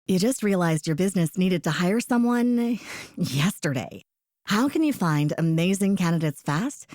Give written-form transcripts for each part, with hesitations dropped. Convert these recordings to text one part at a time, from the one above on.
You just realized your business needed to hire someone yesterday. How can you find amazing candidates fast?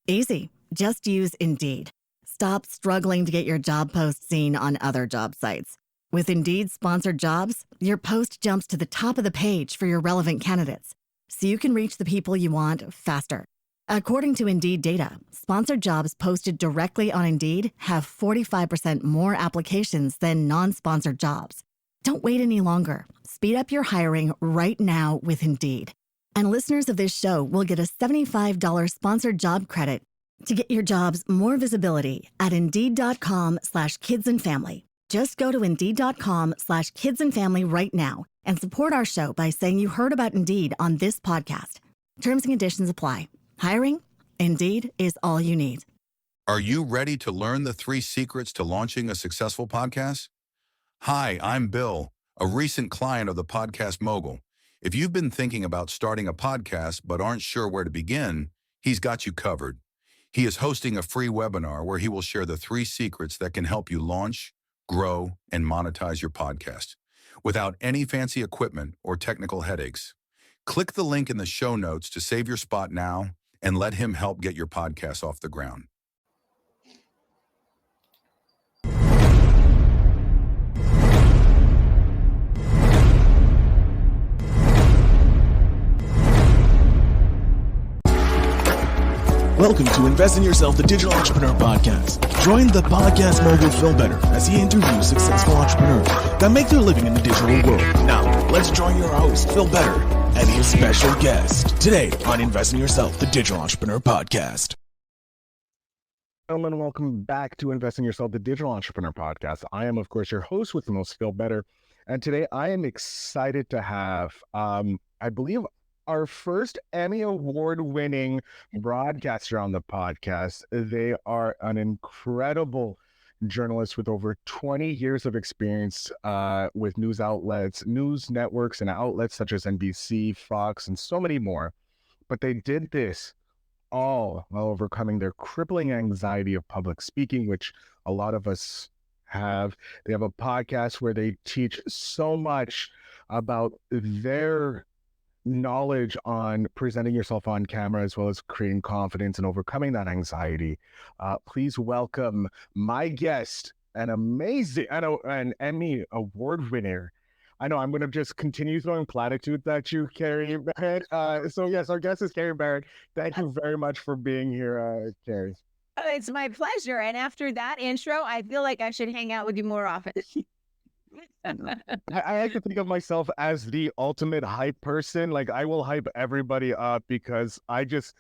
Easy. Just use Indeed. Stop struggling to get your job post seen on other job sites. With Indeed sponsored jobs, your post jumps to the top of the page for your relevant candidates, so you can reach the people you want faster. According to Indeed data, sponsored jobs posted directly on Indeed have 45% more applications than non-sponsored jobs. Don't wait any longer. Speed up your hiring right now with Indeed. And listeners of this show will get a $75 sponsored job credit to get your jobs more visibility at Indeed.com/kidsandfamily. Just go to Indeed.com/kidsandfamily right now and support our show by saying you heard about Indeed on this podcast. Terms and conditions apply. Hiring? Indeed is all you need. Are you ready to learn the 3 secrets to launching a successful podcast? Hi, I'm Bill, a recent client of the Podcast Mogul. If you've been thinking about starting a podcast but aren't sure where to begin, he's got you covered. He is hosting a free webinar where he will share the 3 secrets that can help you launch, grow, and monetize your podcast without any fancy equipment or technical headaches. Click the link in the show notes to save your spot now and let him help get your podcast off the ground. Welcome to Invest in Yourself, the Digital Entrepreneur Podcast. Join the podcast mogul Phil Better as he interviews successful entrepreneurs that make their living in the digital world. Now, let's join your host, Phil Better, and his special guest today on Invest in Yourself, the Digital Entrepreneur Podcast. Gentlemen, welcome back to Invest in Yourself, the Digital Entrepreneur Podcast. I am, of course, your host with the most, Phil Better. And today I am excited to have, I believe, our first Emmy Award-winning broadcaster on the podcast. They are an incredible journalist with over 20 years of experience with news outlets, news networks, and outlets such as NBC, Fox, and so many more. But they did this all while overcoming their crippling anxiety of public speaking, which a lot of us have. They have a podcast where they teach so much about their knowledge on presenting yourself on camera, as well as creating confidence and overcoming that anxiety. Please welcome my guest, an Emmy Award winner. I know I'm going to just continue throwing platitudes at you, Kerry Barrett. So yes, our guest is Kerry Barrett. Thank you very much for being here, Kerry. It's my pleasure. And after that intro, I feel like I should hang out with you more often. I like to think of myself as the ultimate hype person. Like, I will hype everybody up because I get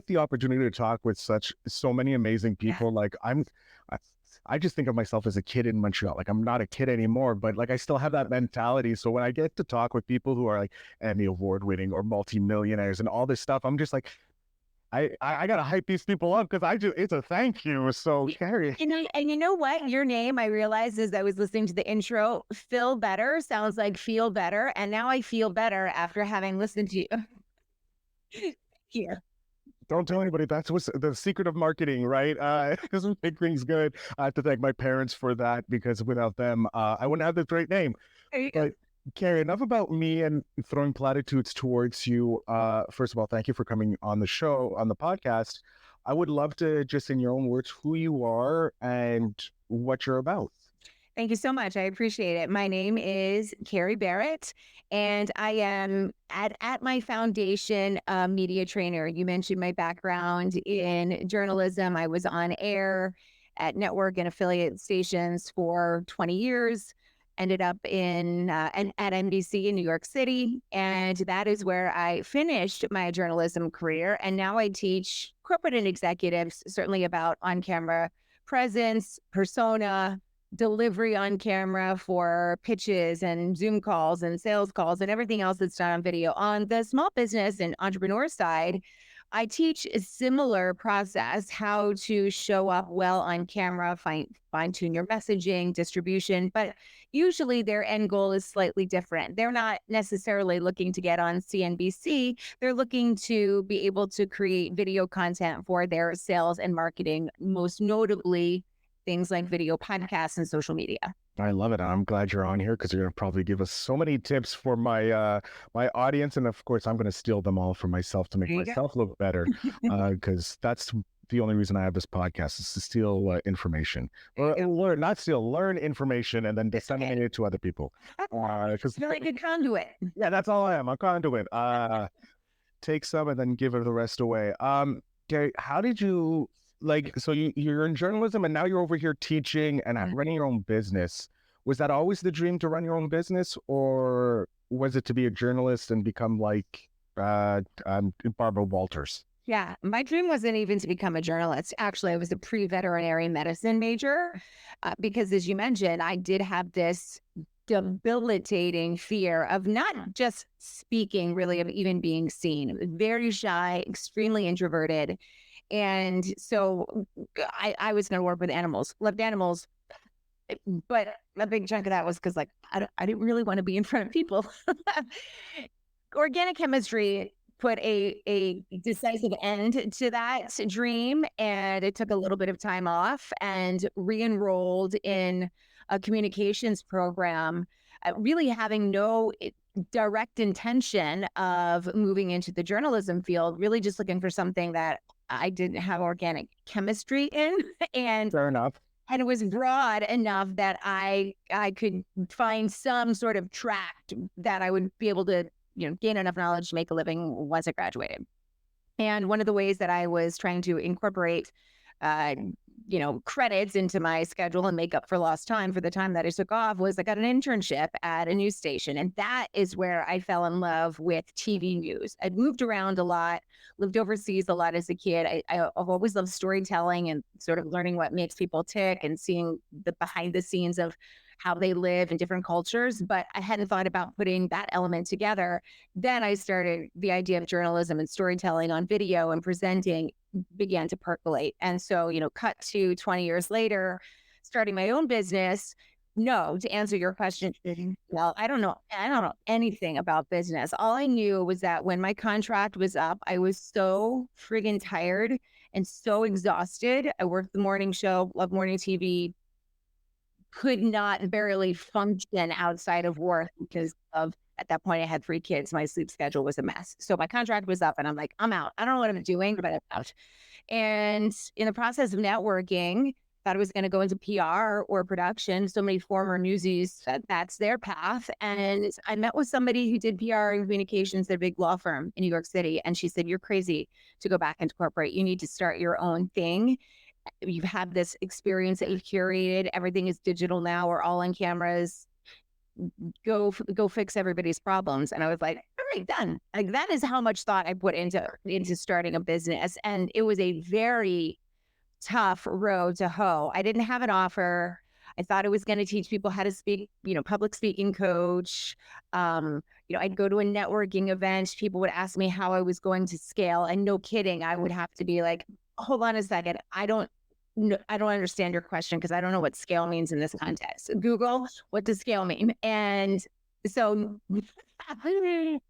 the opportunity to talk with so many amazing people. Yeah. Like, I just think of myself as a kid in Montreal. Like, I'm not a kid anymore, but like I still have that mentality. So when I get to talk with people who are like Emmy Award winning or multimillionaires and all this stuff, I'm just like, I gotta hype these people up because it's a thank you. So Kerry, and you know what? Your name, I realized as I was listening to the intro, Phil Better sounds like feel better, and now I feel better after having listened to you. Here. Don't tell anybody. That's what's the secret of marketing, right? Because make things good. I have to thank my parents for that because without them, I wouldn't have this great name. There you go. Kerry, enough about me and throwing platitudes towards you. First of all, thank you for coming on the show, on the podcast. I would love to just, in your own words, who you are and what you're about. Thank you so much. I appreciate it. My name is Kerry Barrett, and I am at my foundation a media trainer. You mentioned my background in journalism. I was on air at network and affiliate stations for 20 years. Ended up at NBC in New York City. And that is where I finished my journalism career. And now I teach corporate and executives, certainly about on-camera presence, persona, delivery on camera for pitches and Zoom calls and sales calls and everything else that's done on video. On the small business and entrepreneur side, I teach a similar process, how to show up well on camera, fine-tune your messaging, distribution, but usually their end goal is slightly different. They're not necessarily looking to get on CNBC. They're looking to be able to create video content for their sales and marketing, most notably things like video podcasts and social media. I love it. I'm glad you're on here because you're going to probably give us so many tips for my my audience, and of course, I'm going to steal them all for myself to make myself look better. Because that's the only reason I have this podcast is to steal information, or learn, not steal, learn information, and then disseminate it to other people. Because you're like a conduit. Yeah, that's all I am. A conduit. Take some and then give it the rest away. Kerry, how did you? So you're in journalism and now you're over here teaching and running your own business. Was that always the dream to run your own business, or was it to be a journalist and become like Barbara Walters? Yeah, my dream wasn't even to become a journalist. Actually, I was a pre-veterinary medicine major because, as you mentioned, I did have this debilitating fear of not just speaking, really, of even being seen. I was very shy, extremely introverted. And so I was going to work with animals, loved animals, but a big chunk of that was because I didn't really want to be in front of people. Organic chemistry put a decisive end to that dream, and it took a little bit of time off and re-enrolled in a communications program, really having no direct intention of moving into the journalism field, really just looking for something that I didn't have organic chemistry in. And fair enough. And it was broad enough that I could find some sort of track that I would be able to, gain enough knowledge to make a living once I graduated. And one of the ways that I was trying to incorporate credits into my schedule and make up for lost time for the time that I took off was I got an internship at a news station. And that is where I fell in love with TV news. I'd moved around a lot, lived overseas a lot as a kid. I've always loved storytelling and sort of learning what makes people tick and seeing the behind the scenes of how they live in different cultures. But I hadn't thought about putting that element together. Then I started the idea of journalism and storytelling on video and presenting began to percolate. And so, cut to 20 years later, starting my own business. No, to answer your question, well, I don't know anything about business. All I knew was that when my contract was up, I was so friggin' tired and so exhausted. I worked the morning show, loved morning TV, could not barely function outside of work because at that point I had 3 kids. My sleep schedule was a mess. So my contract was up and I'm like, I'm out. I don't know what I'm doing, but I'm out. And in the process of networking, thought I was going to go into PR or production. So many former newsies, that's their path. And I met with somebody who did PR and communications at a big law firm in New York City. And she said, you're crazy to go back into corporate. You need to start your own thing. You've had this experience that you've curated. Everything is digital now. We're all on cameras. Go fix everybody's problems. And I was like, all right, done. Like that is how much thought I put into starting a business. And it was a very tough road to hoe. I didn't have an offer. I thought I was going to teach people how to speak, public speaking coach. I'd go to a networking event. People would ask me how I was going to scale. And no kidding, I would have to be like, hold on a second. I don't understand your question because I don't know what scale means in this context. Google, what does scale mean? And so it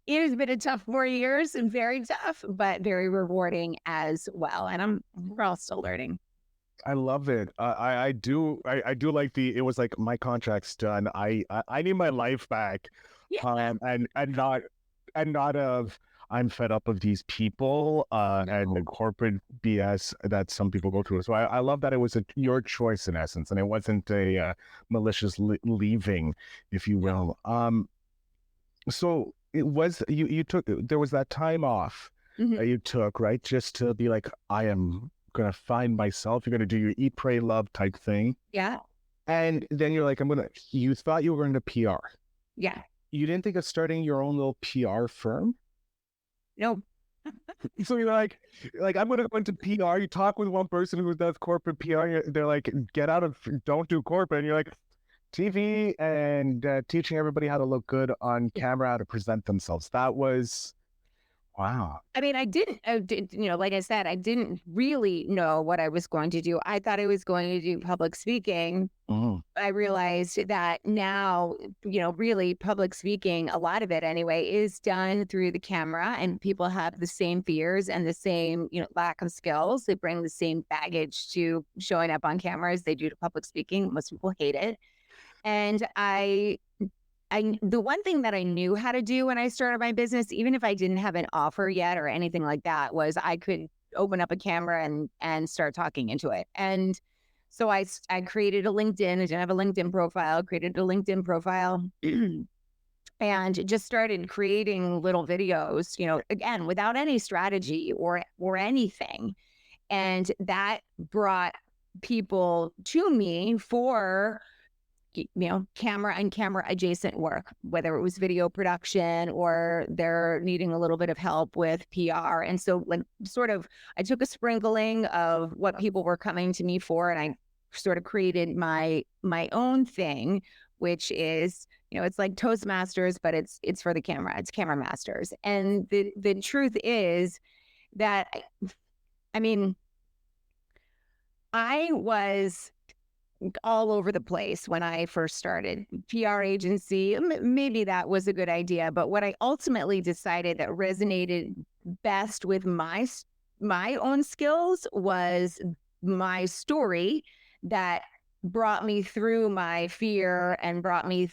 has been a tough 4 years and very tough, but very rewarding as well. And we're all still learning. I love it. I do like it was like my contract's done. I need my life back. Yeah. And not of I'm fed up of these people and the corporate BS that some people go through. So I love that it was your choice in essence, and it wasn't a malicious leaving, if you will. So it was you took there was that time off that you took, right? Just to be like, I am gonna find myself. You're gonna do your eat, pray, love type thing. Yeah. And then you're like, you thought you were into PR. Yeah. You didn't think of starting your own little PR firm? Nope. So you're like I'm going to go into PR. You talk with one person who does corporate PR. They're like, don't do corporate. And you're like, TV and teaching everybody how to look good on camera, how to present themselves. That was, Wow. I mean, like I said, I didn't really know what I was going to do. I thought I was going to do public speaking. Mm. I realized that now, really public speaking, a lot of it anyway, is done through the camera, and people have the same fears and the same, lack of skills. They bring the same baggage to showing up on camera as they do to public speaking. Most people hate it. And the one thing that I knew how to do when I started my business, even if I didn't have an offer yet or anything like that, was I could open up a camera and start talking into it. And so I created a LinkedIn. I didn't have a LinkedIn profile, created a LinkedIn profile and just started creating little videos, again, without any strategy or anything. And that brought people to me for camera and camera adjacent work, whether it was video production or they're needing a little bit of help with PR. And so I took a sprinkling of what people were coming to me for, and I sort of created my own thing, which is, it's like Toastmasters, but it's for the camera. It's Camera Masters. And the truth is that, I mean, I was all over the place when I first started. PR agency, maybe that was a good idea, but what I ultimately decided that resonated best with my own skills was my story that brought me through my fear and brought me,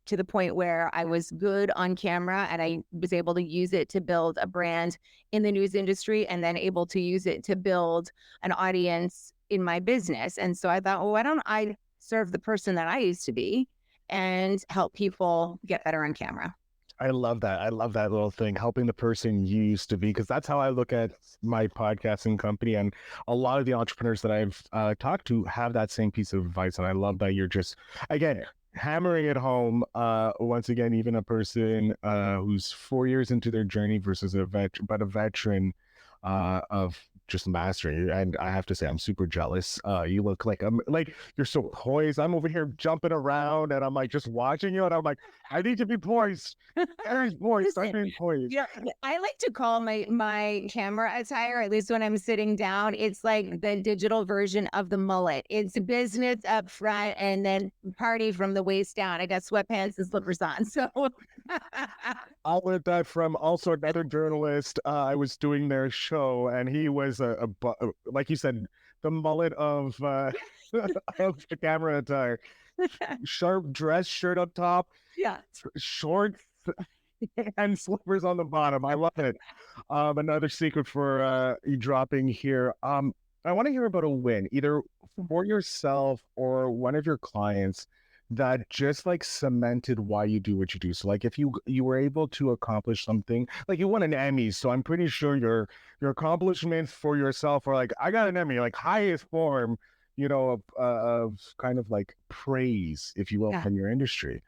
to the point where I was good on camera, and I was able to use it to build a brand in the news industry, and then able to use it to build an audience in my business. And so I thought, well, why don't I serve the person that I used to be and help people get better on camera? I love that. I love that little thing, helping the person you used to be, because that's how I look at my podcasting company. And a lot of the entrepreneurs that I've talked to have that same piece of advice. And I love that you're just, again, hammering it home. Once again, even a person who's 4 years into their journey versus a veteran of just mastering. And I have to say, I'm super jealous. You look like you're so poised. I'm over here jumping around, and I'm like just watching you, and I'm like, I need to be poised. Eric's poised. I'm being poised. Yeah, I like to call my camera attire, at least when I'm sitting down, it's like the digital version of the mullet. It's business up front and then party from the waist down. I got sweatpants and slippers on. So I learned that from also another journalist. I was doing their show, and he was like you said, the mullet of of the camera attire. Sharp dress shirt up top, yeah, shorts and slippers on the bottom. I love it. Another secret for you dropping here. I want to hear about a win, either for yourself or one of your clients, that just like cemented why you do what you do. So like if you were able to accomplish something, like you won an Emmy, so I'm pretty sure your accomplishments for yourself are like, I got an Emmy, like highest form, of kind of like praise, if you will, from your industry.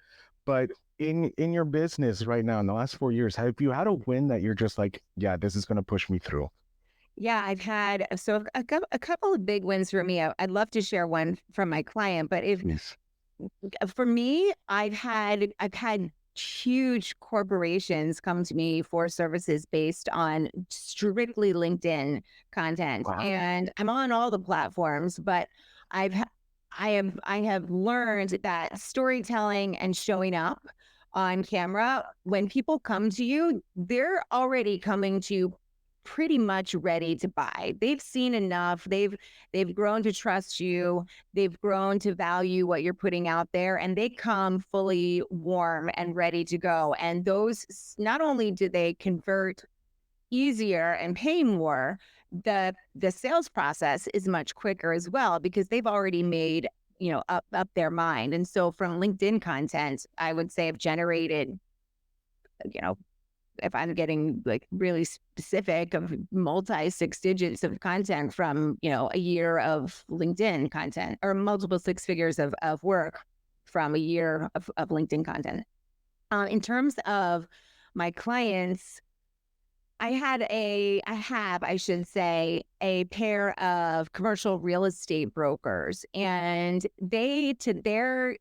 But in your business right now, in the last 4 years, have you had a win that you're just like, yeah, this is going to push me through? Yeah, I've had a couple of big wins for me. I'd love to share one from my client, but for me, I've had huge corporations come to me for services based on strictly LinkedIn content. Wow. And I'm on all the platforms, but I have learned that storytelling and showing up on camera, when people come to you, they're already coming to you pretty much ready to buy. They've seen enough. They've grown to trust you. They've grown to value what you're putting out there, and they come fully warm and ready to go. And those, not only do they convert easier and pay more, the sales process is much quicker as well, because they've already made, up their mind. And so from LinkedIn content, I would say I've generated, if I'm getting like really specific, of multi 6 digits of content from, a year of LinkedIn content, or multiple 6 figures of work from a year of LinkedIn content. In terms of my clients, I have, I should say, a pair of commercial real estate brokers, and they, to their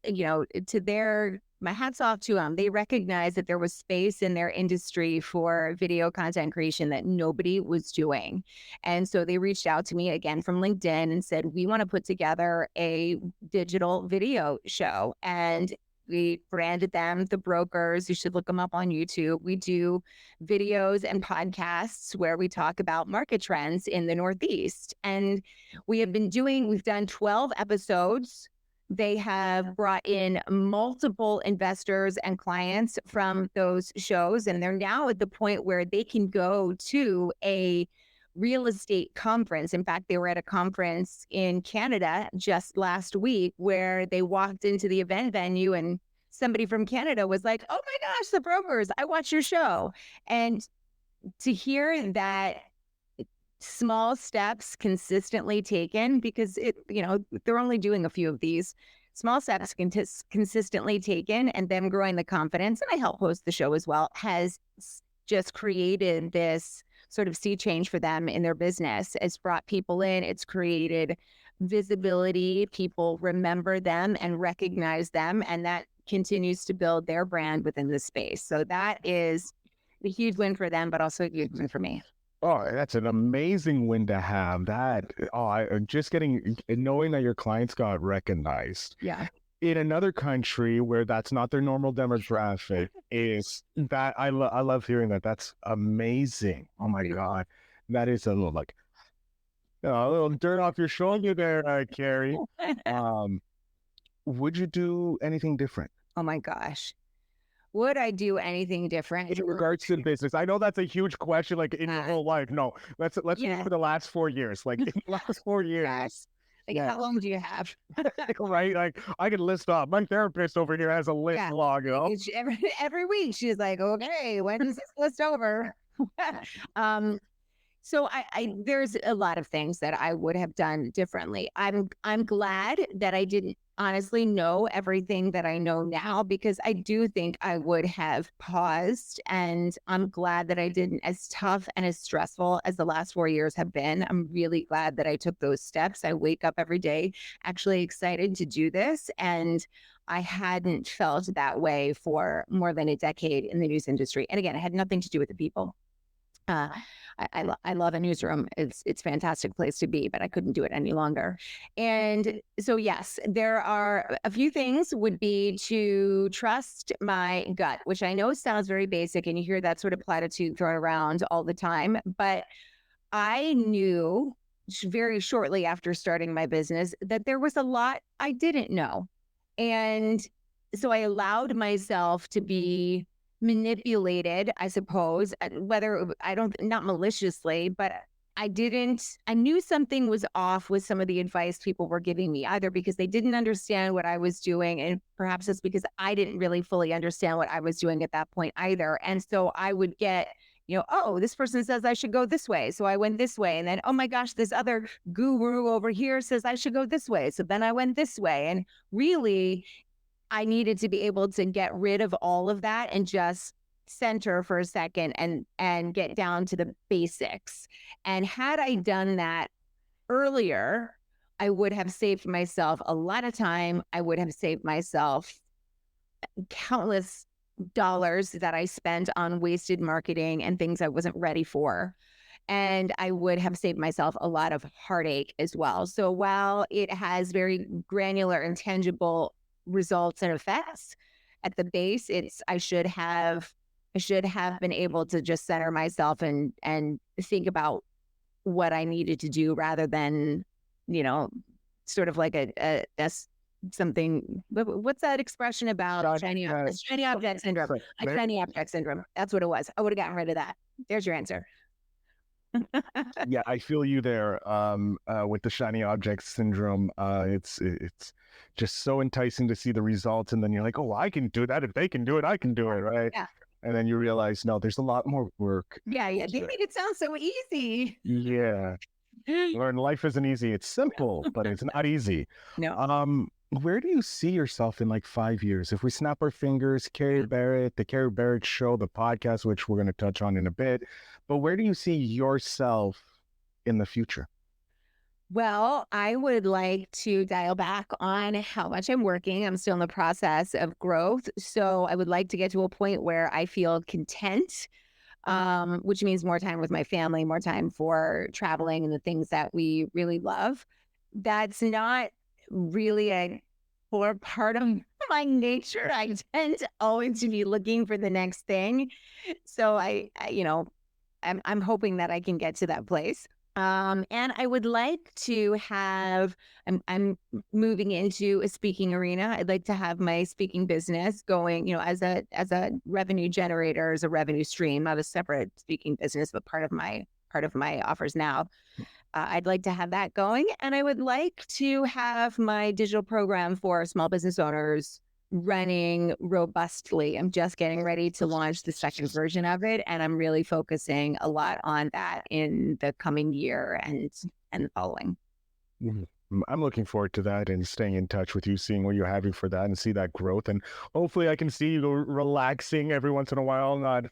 my hat's off to them. They recognized that there was space in their industry for video content creation that nobody was doing. And so they reached out to me again from LinkedIn and said, we want to put together a digital video show. And we branded them The Brokers. You should look them up on YouTube. We do videos and podcasts where we talk about market trends in the Northeast. And we've done 12 episodes. They have brought in multiple investors and clients from those shows. And they're now at the point where they can go to a real estate conference. In fact, they were at a conference in Canada just last week where they walked into the event venue and somebody from Canada was like, oh my gosh, The Brokers, I watch your show. And to hear that small steps consistently taken, because they're only doing a few of these small steps consistently taken, and them growing the confidence, and I help host the show as well, has just created this sort of sea change for them in their business. It's brought people in, it's created visibility, people remember them and recognize them, and that continues to build their brand within the space. So that is a huge win for them, but also a huge win for me. Oh, that's an amazing win to have. Knowing that your clients got recognized. Yeah. In another country where that's not their normal demographic, is that I love hearing that. That's amazing. Oh my God. That is a little a little dirt off your shoulder there, Kerry. Would you do anything different? Oh my gosh. Would I do anything different in regards to the business? I know that's a huge question, like in your whole life. No, let's look for the last 4 years. Like in the last 4 years. Yes. Like, how long do you have? Right? Like I can list off. My therapist over here has a list log. Every week she's like, okay, when is this list over? So there's a lot of things that I would have done differently. I'm glad that I didn't honestly know everything that I know now, because I do think I would have paused, and I'm glad that I didn't. As tough and as stressful as the last 4 years have been, I'm really glad that I took those steps. I wake up every day actually excited to do this, and I hadn't felt that way for more than a decade in the news industry. And again, it had nothing to do with the people. I love a newsroom. It's a fantastic place to be, but I couldn't do it any longer. And so, yes, there are a few things would be to trust my gut, which I know sounds very basic, and you hear that sort of platitude thrown around all the time. But I knew very shortly after starting my business that there was a lot I didn't know. And so I allowed myself to be manipulated, I suppose, not maliciously, but I knew something was off with some of the advice people were giving me, either because they didn't understand what I was doing, and perhaps it's because I didn't really fully understand what I was doing at that point either. And so I would get, oh, this person says I should go this way, so I went this way. And then, oh my gosh, this other guru over here says I should go this way, so then I went this way. And really, I needed to be able to get rid of all of that and just center for a second and get down to the basics. And had I done that earlier, I would have saved myself a lot of time. I would have saved myself countless dollars that I spent on wasted marketing and things I wasn't ready for. And I would have saved myself a lot of heartache as well. So while it has very granular and tangible results and effects at the base, I should have been able to just center myself and think about what I needed to do, rather than sort of like a something. What's that expression about? Shiny object syndrome. Shiny object syndrome. That's what it was. I would have gotten rid of that. There's your answer. Yeah, I feel you there with the shiny object syndrome. It's just so enticing to see the results, and then you're like, oh, I can do that. If they can do it, I can do it, right? Yeah. And then you realize, no, there's a lot more work. Yeah. They made it sound so easy. Yeah. Learn life isn't easy. It's simple, but it's not easy. No. Where do you see yourself in like 5 years? If we snap our fingers, Kerry Barrett, the Kerry Barrett Show, the podcast, which we're going to touch on in a bit, but where do you see yourself in the future? Well, I would like to dial back on how much I'm working. I'm still in the process of growth. So I would like to get to a point where I feel content, which means more time with my family, more time for traveling and the things that we really love. That's not really a core part of my nature. I tend to always to be looking for the next thing. So I'm hoping that I can get to that place. And I would like to have, I'm moving into a speaking arena. I'd like to have my speaking business going, as a revenue generator, as a revenue stream, not a separate speaking business, but part of my offers now. I'd like to have that going. And I would like to have my digital program for small business owners running robustly. I'm just getting ready to launch the second version of it. And I'm really focusing a lot on that in the coming year and the following. Mhm. I'm looking forward to that and staying in touch with you, seeing what you're having for that and see that growth. And hopefully I can see you go relaxing every once in a while, not,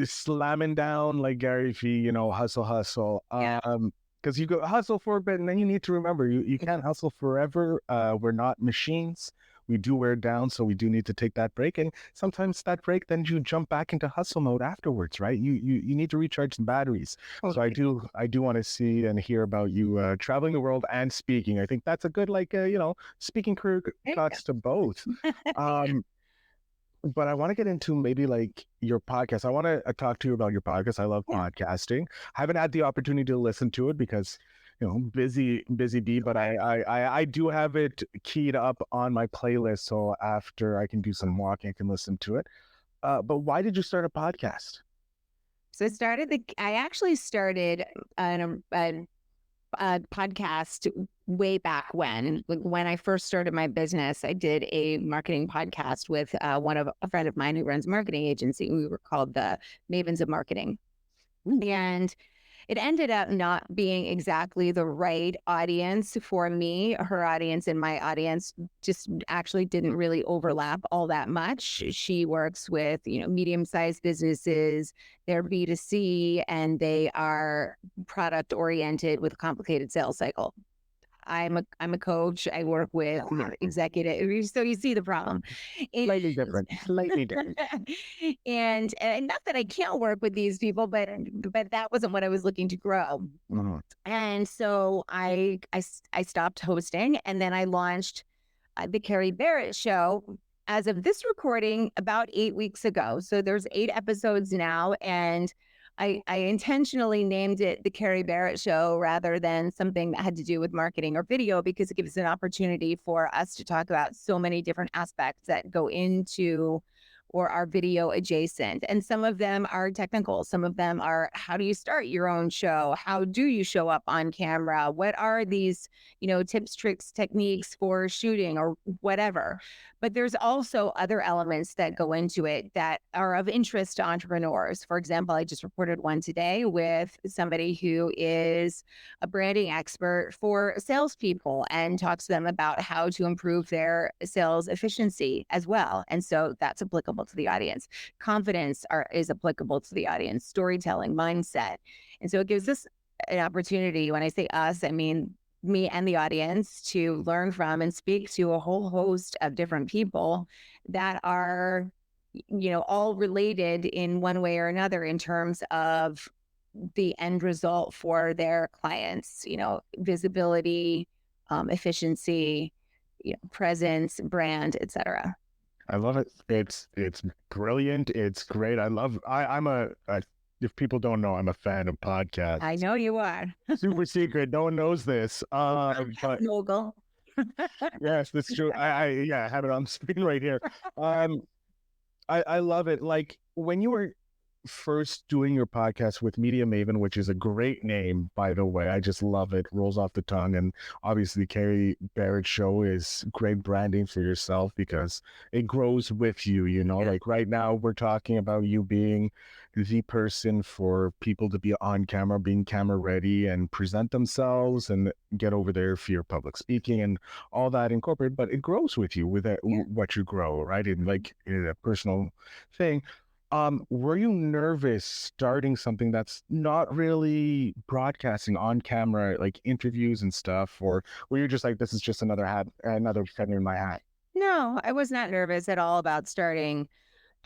slamming down like Gary Vee, hustle. Yeah. Because you go hustle for a bit and then you need to remember you can't hustle forever. We're not machines. We do wear down, so we do need to take that break. And sometimes that break, then you jump back into hustle mode afterwards, right? You need to recharge the batteries. So I do want to see and hear about you traveling the world and speaking. I think that's a good speaking career cuts to both. But I want to get into maybe like your podcast. I want to talk to you about your podcast. I love podcasting. I haven't had the opportunity to listen to it because busy bee, but I do have it keyed up on my playlist. So after I can do some walking, I can listen to it. But why did you start a podcast? So I actually started a podcast way back when I first started my business. I did a marketing podcast with a friend of mine who runs a marketing agency. We were called the Mavens of Marketing. And it ended up not being exactly the right audience for me. Her audience and my audience just actually didn't really overlap all that much. She works with, medium-sized businesses. They're B2C and they are product oriented with a complicated sales cycle. I'm a coach. I work with executives. So you see the problem. Slightly different. And not that I can't work with these people, but that wasn't what I was looking to grow. Mm-hmm. And so I stopped hosting, and then I launched the Kerry Barrett Show as of this recording about 8 weeks ago. So there's 8 episodes now, and I intentionally named it the Kerry Barrett Show rather than something that had to do with marketing or video, because it gives an opportunity for us to talk about so many different aspects that go into or are video adjacent. And some of them are technical. Some of them are, how do you start your own show? How do you show up on camera? What are these, tips, tricks, techniques for shooting or whatever? But there's also other elements that go into it that are of interest to entrepreneurs. For example, I just reported one today with somebody who is a branding expert for salespeople and talks to them about how to improve their sales efficiency as well. And so that's applicable to the audience. Confidence is applicable to the audience, storytelling, mindset. And so it gives us an opportunity. When I say us, I mean me and the audience, to learn from and speak to a whole host of different people that are, all related in one way or another in terms of the end result for their clients, visibility, efficiency, presence, brand, etc. I love it. It's brilliant. It's great. I'm if people don't know, I'm a fan of podcasts. I know you are. Super secret. No one knows this. But Mogul. yes, that's true. I have it on screen right here. I love it. Like when you were first doing your podcast with Media Maven, which is a great name, by the way. I just love it. Rolls off the tongue. And obviously Kerry Barrett Show is great branding for yourself because it grows with you, like right now we're talking about you being the person for people to be on camera, being camera ready and present themselves and get over their fear of public speaking and all that incorporated, but it grows with you with what you grow, right? In a personal thing. Were you nervous starting something that's not really broadcasting on camera, like interviews and stuff, or were you just like, this is just another feather in my hat? No, I was not nervous at all about starting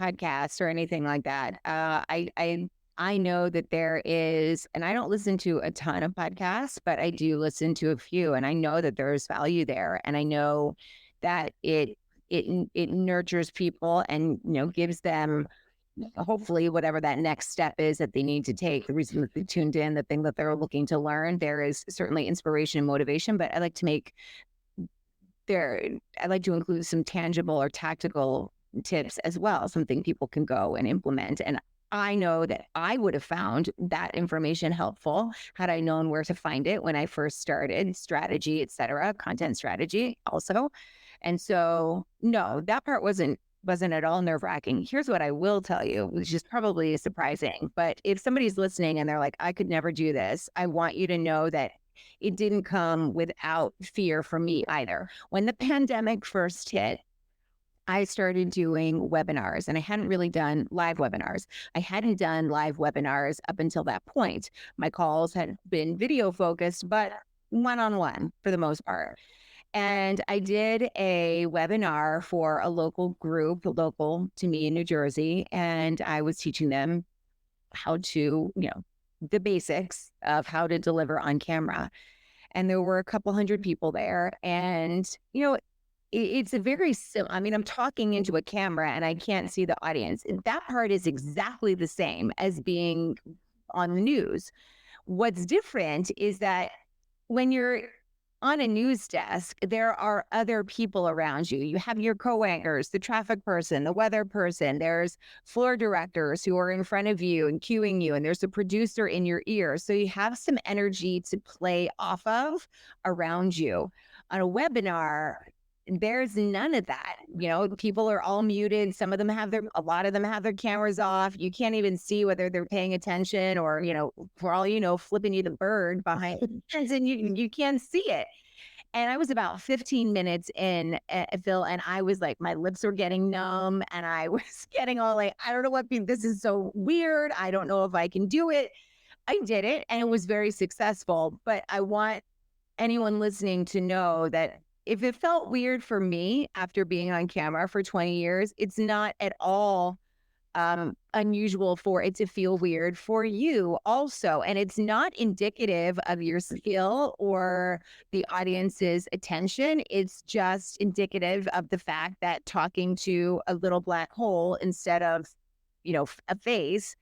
podcasts or anything like that. I know that there is, and I don't listen to a ton of podcasts, but I do listen to a few, and I know that there is value there, and I know that it nurtures people and gives them hopefully whatever that next step is that they need to take. The reason that they tuned in, the thing that they're looking to learn, there is certainly inspiration and motivation, but I like to include some tangible or tactical tips as well, something people can go and implement. And I know that I would have found that information helpful had I known where to find it when I first started, strategy, et cetera, content strategy also. And so, no, that part wasn't at all nerve-wracking. Here's what I will tell you, which is probably surprising, but if somebody's listening and they're like, I could never do this, I want you to know that it didn't come without fear for me either. When the pandemic first hit, I started doing webinars, and I hadn't really done live webinars. I hadn't done live webinars up until that point. My calls had been video focused, but one-on-one for the most part. And I did a webinar for a local group, local to me in New Jersey, and I was teaching them how to, the basics of how to deliver on camera. And there were a couple hundred people there, and it's a very simple. I mean, I'm talking into a camera and I can't see the audience. That part is exactly the same as being on the news. What's different is that when you're on a news desk, there are other people around you. You have your co-anchors, the traffic person, the weather person. There's floor directors who are in front of you and cueing you, and there's a producer in your ear. So you have some energy to play off of around you. On a webinar, there's none of that. People are all muted. A lot of them have their cameras off. You can't even see whether they're paying attention or, for all flipping you the bird behind and you can't see it. And I was about 15 minutes in, Phil, and I was like, my lips were getting numb and I was getting all like, I don't know this is so weird. I don't know if I can do it. I did it and it was very successful. But I want anyone listening to know that if it felt weird for me after being on camera for 20 years, it's not at all unusual for it to feel weird for you also. And it's not indicative of your skill or the audience's attention. It's just indicative of the fact that talking to a little black hole instead of, a face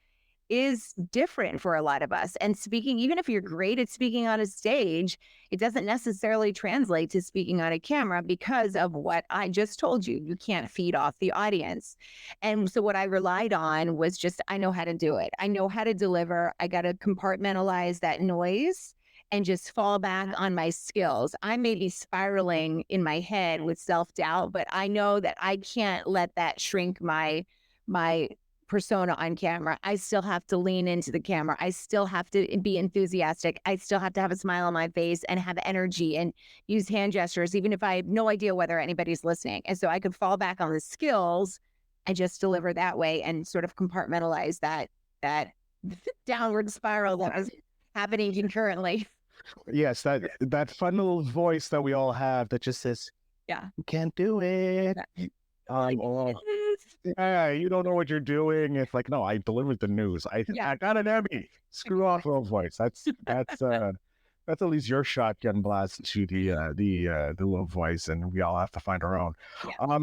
is different for a lot of us. And speaking, even if you're great at speaking on a stage, it doesn't necessarily translate to speaking on a camera because of what I just told you. You can't feed off the audience. And so what I relied on was just, I know how to do it. I know how to deliver. I got to compartmentalize that noise and just fall back on my skills. I may be spiraling in my head with self-doubt, but I know that I can't let that shrink my persona on camera. I still have to lean into the camera. I still have to be enthusiastic. I still have to have a smile on my face and have energy and use hand gestures, even if I have no idea whether anybody's listening. And so I could fall back on the skills and just deliver that way and sort of compartmentalize that downward spiral that was happening concurrently. Yes, that fun little voice that we all have that just says, yeah, you can't do it. Yeah, you don't know what you're doing. It's like, no, I delivered the news. I got an Emmy. Screw off, little voice. That's at least your shotgun blast to the little voice, and we all have to find our own. Yeah.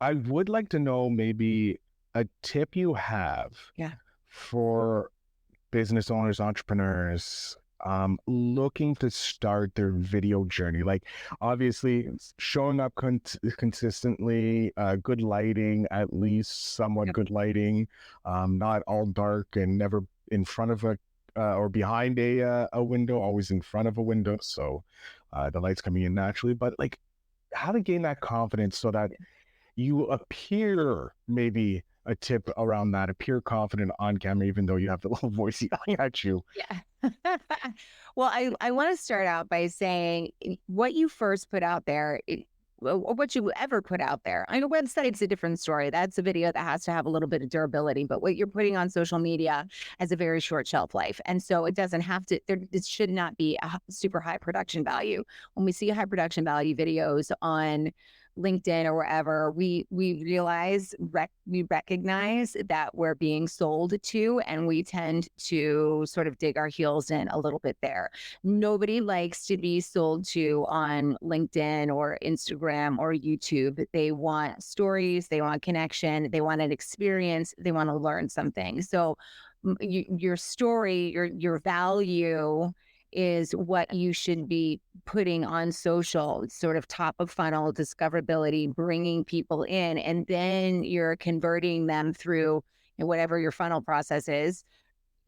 I would like to know maybe a tip you have for business owners, entrepreneurs, looking to start their video journey. Like, obviously showing up consistently, good lighting, at least somewhat good lighting, not all dark and never in front of or behind a window, always in front of a window, so the light's coming in naturally. But like, how to gain that confidence so that you appear, maybe a tip around that, appear confident on camera, even though you have the little voice yelling at you. Yeah. Well, I want to start out by saying what you first put out there, or what you ever put out there. I know website's a different story. That's a video that has to have a little bit of durability, but what you're putting on social media has a very short shelf life. And so it doesn't have to, it should not be a super high production value. When we see high production value videos on LinkedIn or wherever, we realize, we recognize that we're being sold to, and we tend to sort of dig our heels in a little bit there. Nobody likes to be sold to on LinkedIn or Instagram or YouTube. They want stories, they want connection, they want an experience, they want to learn something. So your story, your value is what you should be putting on social, sort of top of funnel discoverability, bringing people in, and then you're converting them through whatever your funnel process is,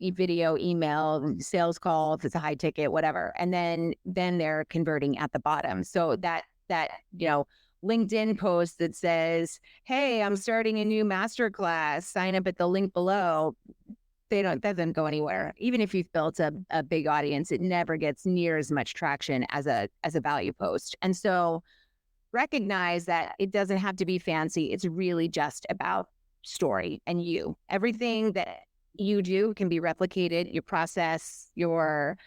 video, email, sales call, if it's a high ticket, whatever. And then they're converting at the bottom. So that LinkedIn post that says, hey, I'm starting a new masterclass, sign up at the link below. That doesn't go anywhere. Even if you've built a big audience, it never gets near as much traction as a value post. And so recognize that it doesn't have to be fancy. It's really just about story and you. Everything that you do can be replicated, your process, your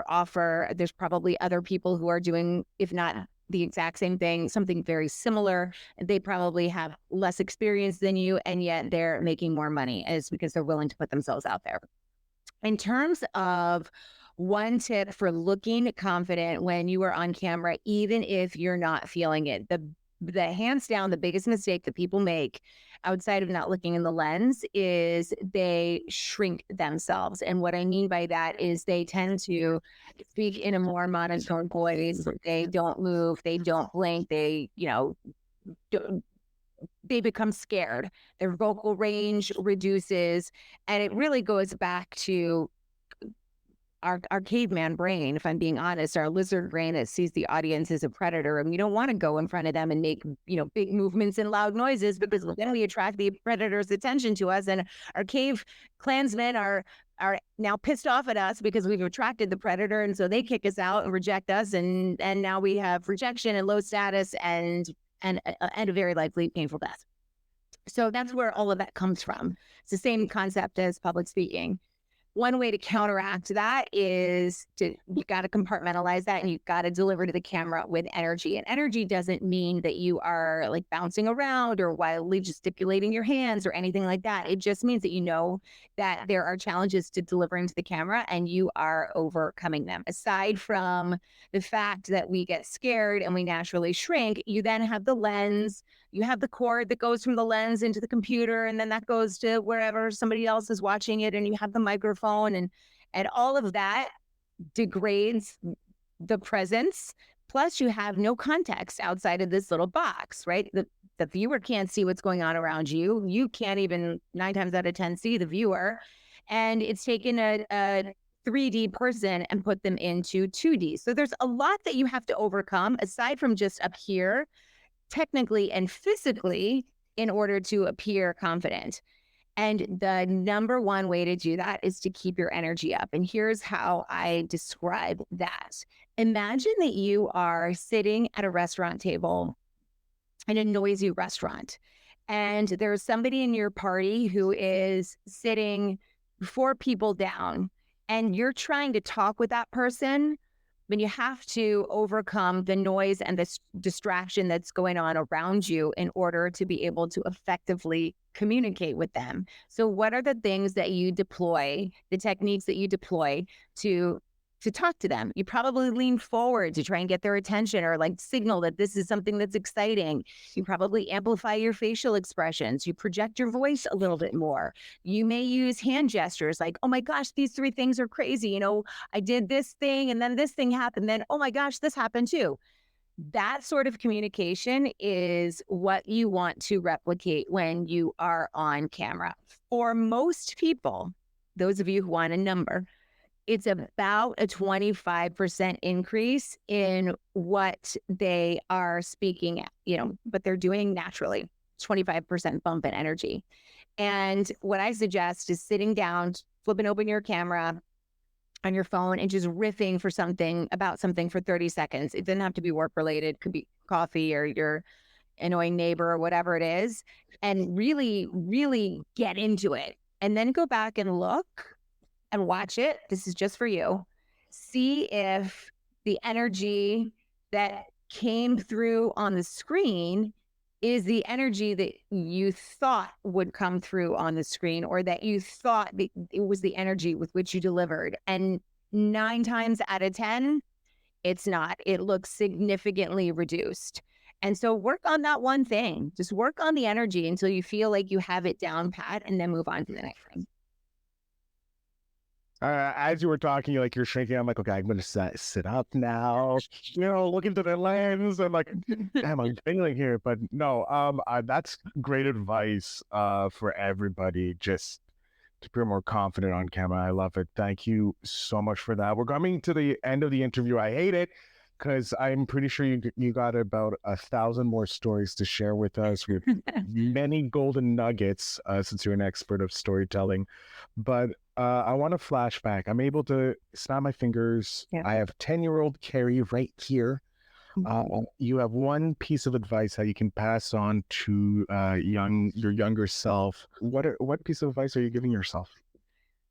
offer. There's probably other people who are doing, if not the exact same thing, something very similar. They probably have less experience than you, and yet they're making more money. And it's because they're willing to put themselves out there. In terms of one tip for looking confident when you are on camera, even if you're not feeling it, the hands down, the biggest mistake that people make outside of not looking in the lens is they shrink themselves. And what I mean by that is they tend to speak in a more monotone voice. They don't move. They don't blink. They become scared. Their vocal range reduces. And it really goes back to our caveman brain, if I'm being honest, our lizard brain that sees the audience as a predator, and we don't want to go in front of them and make, big movements and loud noises, because then we attract the predator's attention to us. And our cave clansmen are now pissed off at us because we've attracted the predator. And so they kick us out and reject us. And now we have rejection and low status and a very likely painful death. So that's where all of that comes from. It's the same concept as public speaking. One way to counteract that is you got to compartmentalize that, and you've got to deliver to the camera with energy. And energy doesn't mean that you are like bouncing around or wildly gesticulating your hands or anything like that. It just means that you know that there are challenges to delivering to the camera and you are overcoming them. Aside from the fact that we get scared and we naturally shrink, you then have the lens. You have the cord that goes from the lens into the computer, and then that goes to wherever somebody else is watching it, and you have the microphone, and all of that degrades the presence. Plus, you have no context outside of this little box, right? The viewer can't see what's going on around you. You can't even 9 times out of 10 see the viewer. And it's taken a 3D person and put them into 2D. So there's a lot that you have to overcome aside from just up here, technically and physically, in order to appear confident. And the number one way to do that is to keep your energy up. And here's how I describe that. Imagine that you are sitting at a restaurant table in a noisy restaurant, and there's somebody in your party who is sitting 4 people down, and you're trying to talk with that person, but you have to overcome the noise and the distraction that's going on around you in order to be able to effectively communicate with them. So what are the things that you deploy, the techniques that you deploy to talk to them? You probably lean forward to try and get their attention, or like signal that this is something that's exciting. You probably amplify your facial expressions. You project your voice a little bit more. You may use hand gestures like, oh my gosh, these 3 things are crazy. I did this thing and then this thing happened. Then, oh my gosh, this happened too. That sort of communication is what you want to replicate when you are on camera. For most people, those of you who want a number, it's about a 25% increase in what they are speaking at, what they're doing naturally, 25% bump in energy. And what I suggest is sitting down, flipping open your camera on your phone and just riffing about something for 30 seconds. It doesn't have to be work related. It could be coffee or your annoying neighbor or whatever it is, and really, really get into it. And then go back and look and watch it. This is just for you. See if the energy that came through on the screen is the energy that you thought would come through on the screen, or that you thought it was the energy with which you delivered. And 9 times out of 10, it's not. It looks significantly reduced. And so work on that one thing. Just work on the energy until you feel like you have it down pat, and then move on to the next thing. As you were talking, you're shrinking. I'm like, okay, I'm going to sit up now, look into the lens. I'm like, damn, I'm failing here. But no, that's great advice for everybody, just to be more confident on camera. I love it. Thank you so much for that. We're coming to the end of the interview. I hate it because I'm pretty sure you got about 1,000 more stories to share with us, with many golden nuggets, since you're an expert of storytelling. But I want to flash back. I'm able to snap my fingers. Yeah. I have 10-year-old Kerry right here. You have one piece of advice that you can pass on to your younger self. What piece of advice are you giving yourself?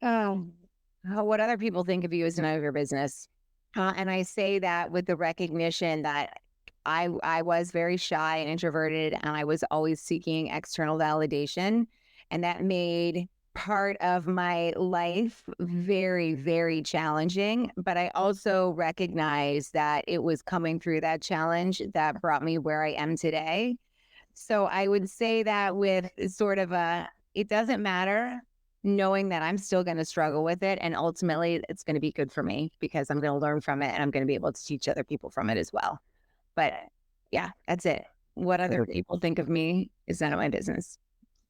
What other people think of you is none of your business. And I say that with the recognition that I was very shy and introverted, and I was always seeking external validation. And that made part of my life very, very challenging. But I also recognize that it was coming through that challenge that brought me where I am today. So I would say that with sort of it doesn't matter, knowing that I'm still going to struggle with it. And ultimately it's going to be good for me because I'm going to learn from it, and I'm going to be able to teach other people from it as well. But yeah, that's it. What other people think of me is none of my business.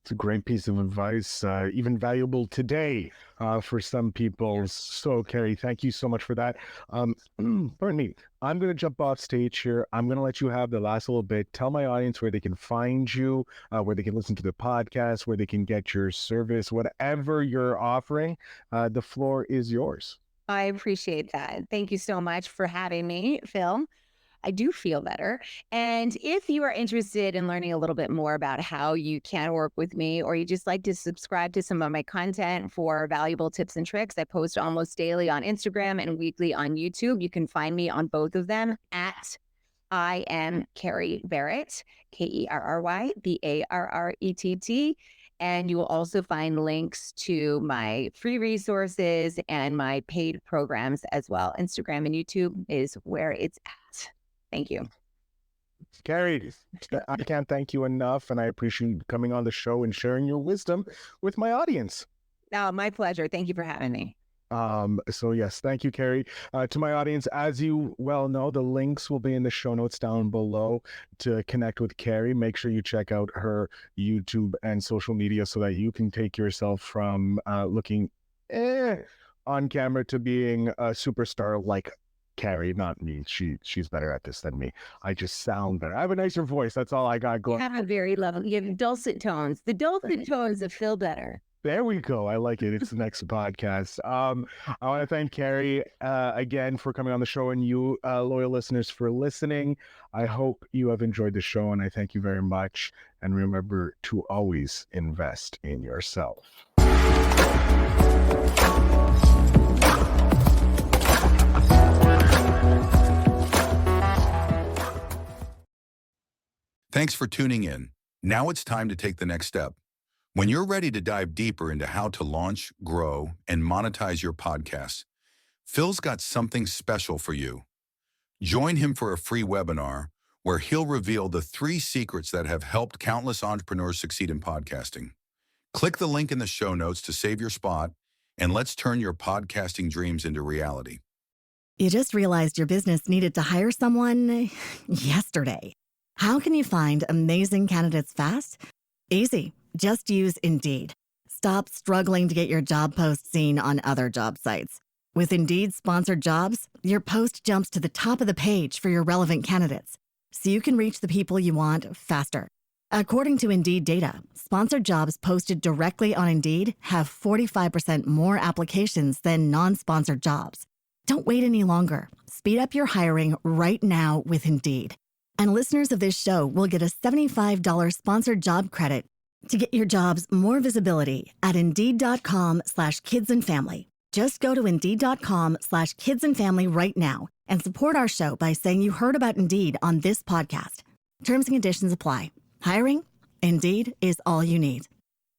It's a great piece of advice, even valuable today for some people. So, Kerry, thank you so much for that. Pardon me. I'm going to jump off stage here. I'm going to let you have the last little bit. Tell my audience where they can find you, where they can listen to the podcast, where they can get your service, whatever you're offering. The floor is yours. I appreciate that. Thank you so much for having me, Phil. I do feel better. And if you are interested in learning a little bit more about how you can work with me, or you just like to subscribe to some of my content for valuable tips and tricks, I post almost daily on Instagram and weekly on YouTube. You can find me on both of them at I am Kerry Barrett, Kerry Barrett. And you will also find links to my free resources and my paid programs as well. Instagram and YouTube is where it's at. Thank you. Kerry, I can't thank you enough, and I appreciate you coming on the show and sharing your wisdom with my audience. Oh, my pleasure. Thank you for having me. So yes, thank you, Kerry. To my audience, as you well know, the links will be in the show notes down below to connect with Kerry. Make sure you check out her YouTube and social media so that you can take yourself from looking on camera to being a superstar like Kerry, not me. She's better at this than me. I just sound better. I have a nicer voice. That's all I got going. You have a very lovely, you have dulcet tones. The dulcet tones of Phil Better. There we go. I like it. It's the next podcast. I want to thank Kerry again for coming on the show, and you loyal listeners for listening. I hope you have enjoyed the show, and I thank you very much. And remember to always invest in yourself. Thanks for tuning in. Now it's time to take the next step. When you're ready to dive deeper into how to launch, grow, and monetize your podcast, Phil's got something special for you. Join him for a free webinar where he'll reveal the 3 secrets that have helped countless entrepreneurs succeed in podcasting. Click the link in the show notes to save your spot, and let's turn your podcasting dreams into reality. You just realized your business needed to hire someone yesterday. How can you find amazing candidates fast? Easy. Just use Indeed. Stop struggling to get your job post seen on other job sites. With Indeed sponsored jobs, your post jumps to the top of the page for your relevant candidates, so you can reach the people you want faster. According to Indeed data, sponsored jobs posted directly on Indeed have 45% more applications than non-sponsored jobs. Don't wait any longer. Speed up your hiring right now with Indeed. And listeners of this show will get a $75 sponsored job credit to get your jobs more visibility at Indeed.com/kidsandfamily. Just go to Indeed.com/kidsandfamily right now and support our show by saying you heard about Indeed on this podcast. Terms and conditions apply. Hiring? Indeed is all you need.